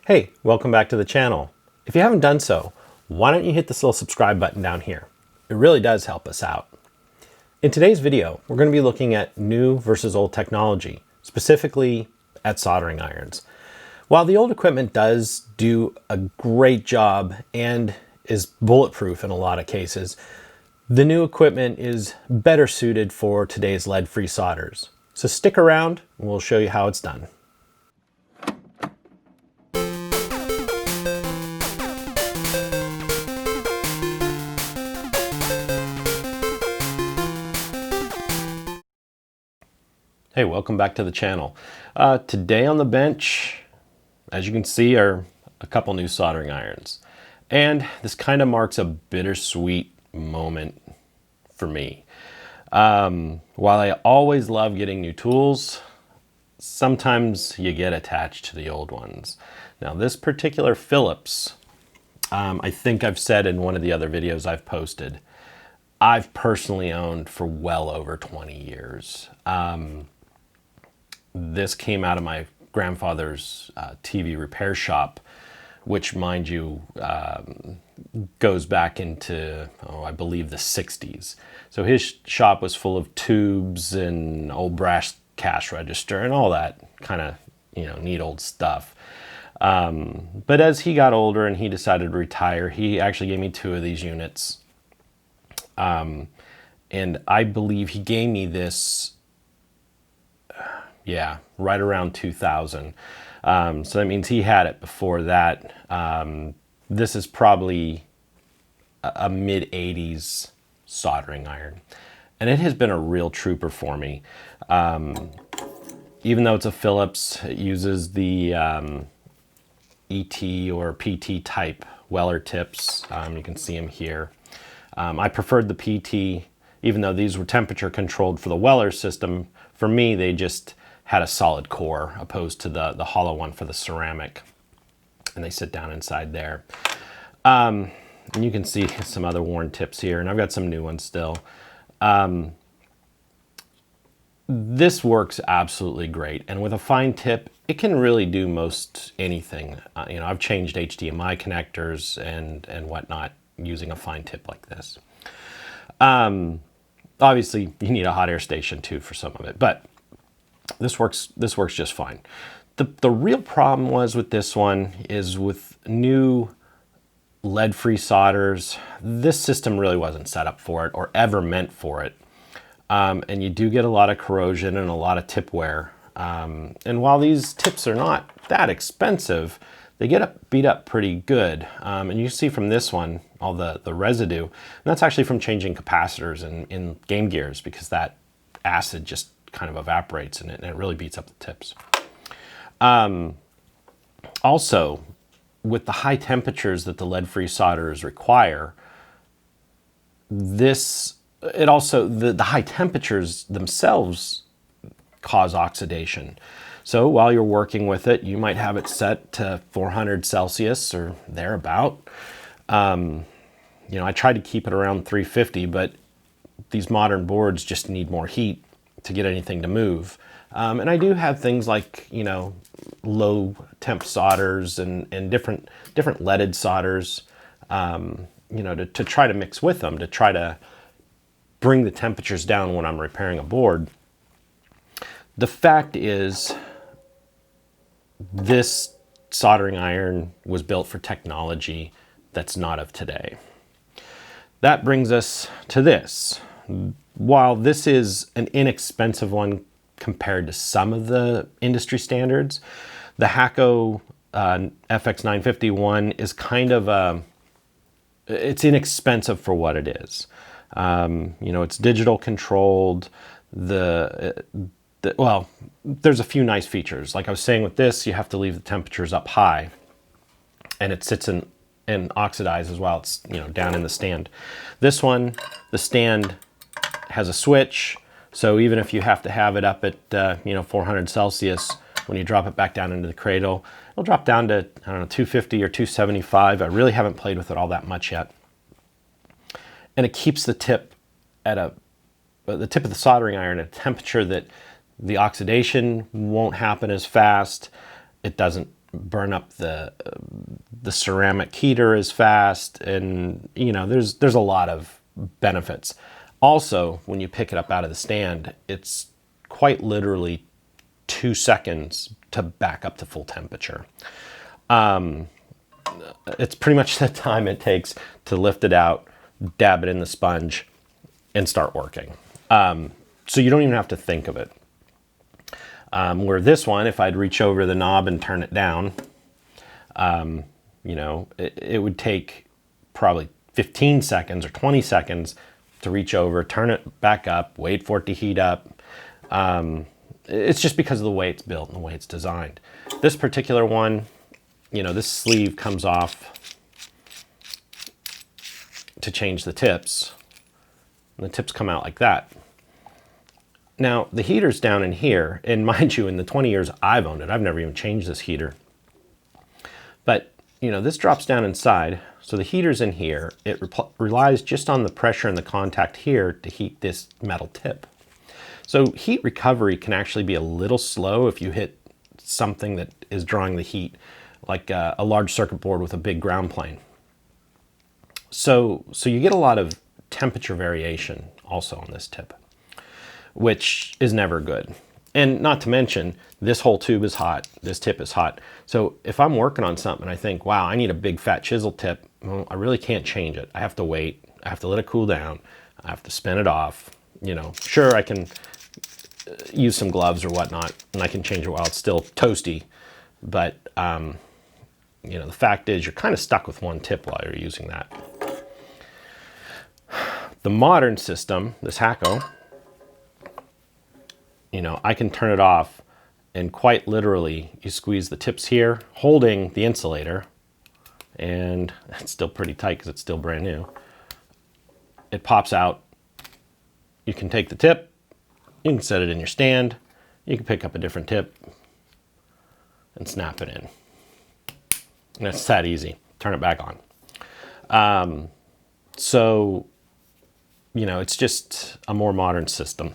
Hey, welcome back to the channel. If you haven't done so, why don't you hit this little subscribe button down here? It really does help us out. In today's video, we're going to be looking at new versus old technology, specifically at soldering irons. While the old equipment does do a great job and is bulletproof in a lot of cases, the new equipment is better suited for today's lead-free solders. So stick around and we'll show you how it's done. Hey, welcome back to the channel. Today on the bench, as you can see, are a couple new soldering irons. And this kind of marks a bittersweet moment for me. While I always love getting new tools, sometimes you get attached to the old ones. Now this particular Phillips, I think I've said in one of the other videos I've posted, I've personally owned for well over 20 years. This came out of my grandfather's TV repair shop, which, mind you, goes back into, I believe, the 60s. So his shop was full of tubes and old brass cash register and all that kind of, neat old stuff. But as he got older and he decided to retire, he actually gave me 2 of these units. And I believe he gave me this, right around 2000. So that means he had it before that. This is probably a mid-80s soldering iron. And it has been a real trooper for me. Even though it's a Phillips, it uses the ET or PT type Weller tips. You can see them here. I preferred the PT, even though these were temperature controlled for the Weller system. For me, they just had a solid core opposed to the hollow one for the ceramic. And they sit down inside there. And you can see some other worn tips here, and I've got some new ones still. This works absolutely great. And with a fine tip, it can really do most anything. I've changed HDMI connectors and whatnot using a fine tip like this. Obviously, you need a hot air station too for some of it, but this works just fine. The real problem was with this one is with new lead-free solders, this system really wasn't set up for it or ever meant for it. And you do get a lot of corrosion and a lot of tip wear. And while these tips are not that expensive, they get beat up pretty good. And you can see from this one, all the residue. And that's actually from changing capacitors in game gears, because that acid just kind of evaporates and it really beats up the tips. Also, with the high temperatures that the lead-free solders require, the high temperatures themselves cause oxidation. So while you're working with it, you might have it set to 400 Celsius or thereabout. I tried to keep it around 350, but these modern boards just need more heat to get anything to move. And I do have things like, low temp solders and different leaded solders, to try to mix with them, to try to bring the temperatures down when I'm repairing a board. The fact is, this soldering iron was built for technology that's not of today. That brings us to this. While this is an inexpensive one compared to some of the industry standards, the Hakko FX-951 is kind of it's inexpensive for what it is. It's digital controlled. Well, there's a few nice features. Like I was saying with this, you have to leave the temperatures up high, and it sits and oxidizes while it's down in the stand. This one, the stand has a switch, so even if you have to have it up at 400 Celsius, when you drop it back down into the cradle, it'll drop down to 250 or 275. I really haven't played with it all that much yet, and it keeps the tip at the tip of the soldering iron at a temperature that the oxidation won't happen as fast. It doesn't burn up the ceramic heater as fast, and you know, there's a lot of benefits. Also, when you pick it up out of the stand, it's quite literally 2 seconds to back up to full temperature. It's pretty much the time it takes to lift it out, dab it in the sponge, and start working. So you don't even have to think of it. Where this one, if I'd reach over the knob and turn it down, you know, it would take probably 15 seconds or 20 seconds to reach over, turn it back up, wait for it to heat up. It's just because of the way it's built and the way it's designed. This particular one, you know, this sleeve comes off to change the tips, and the tips come out like that. Now, the heater's down in here, and mind you, in the 20 years I've owned it, I've never even changed this heater. But, you know, this drops down inside, so the heater's in here. It relies just on the pressure and the contact here to heat this metal tip. So heat recovery can actually be a little slow if you hit something that is drawing the heat, like a large circuit board with a big ground plane. So you get a lot of temperature variation also on this tip, which is never good. And not to mention, this whole tube is hot, this tip is hot. So if I'm working on something and I think, wow, I need a big fat chisel tip, well, I really can't change it. I have to wait, I have to let it cool down, I have to spin it off. You know, sure, I can use some gloves or whatnot, and I can change it while it's still toasty, but you know, the fact is you're kind of stuck with one tip while you're using that. The modern system, this Hakko, you know, I can turn it off, and quite literally you squeeze the tips here holding the insulator, and it's still pretty tight because it's still brand new. It pops out. You can take the tip, you can set it in your stand, you can pick up a different tip and snap it in. And it's that easy. Turn it back on. So, you know, it's just a more modern system.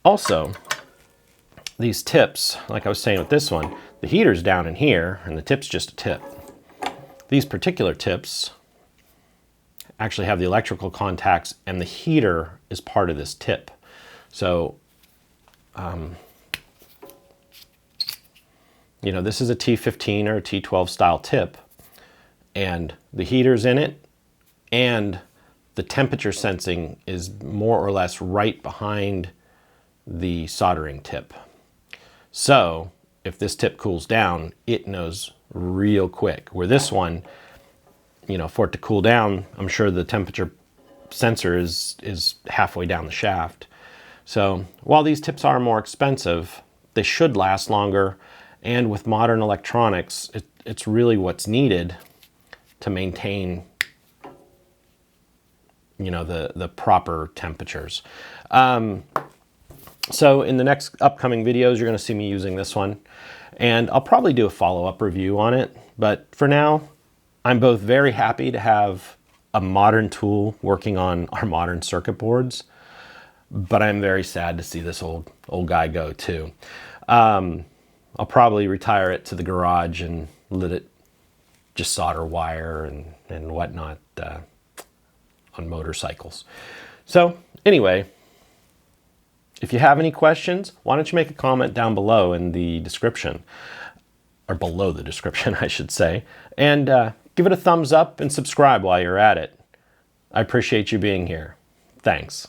Also, these tips, like I was saying with this one, the heater's down in here and the tip's just a tip. These particular tips actually have the electrical contacts, and the heater is part of this tip. So, you know, this is a T15 or a T12 style tip, and the heater's in it, and the temperature sensing is more or less right behind the soldering tip. So if this tip cools down, it knows real quick. Where this one, you know, for it to cool down, I'm sure the temperature sensor is halfway down the shaft. So while these tips are more expensive, they should last longer. And with modern electronics, it's really what's needed to maintain, you know, the proper temperatures. So in the next upcoming videos, you're going to see me using this one, and I'll probably do a follow-up review on it. But for now, I'm both very happy to have a modern tool working on our modern circuit boards, but I'm very sad to see this old guy go too. I'll probably retire it to the garage and let it just solder wire and whatnot on motorcycles. So anyway, if you have any questions, why don't you make a comment down below in the description, or below the description, I should say, and give it a thumbs up and subscribe while you're at it. I appreciate you being here. Thanks.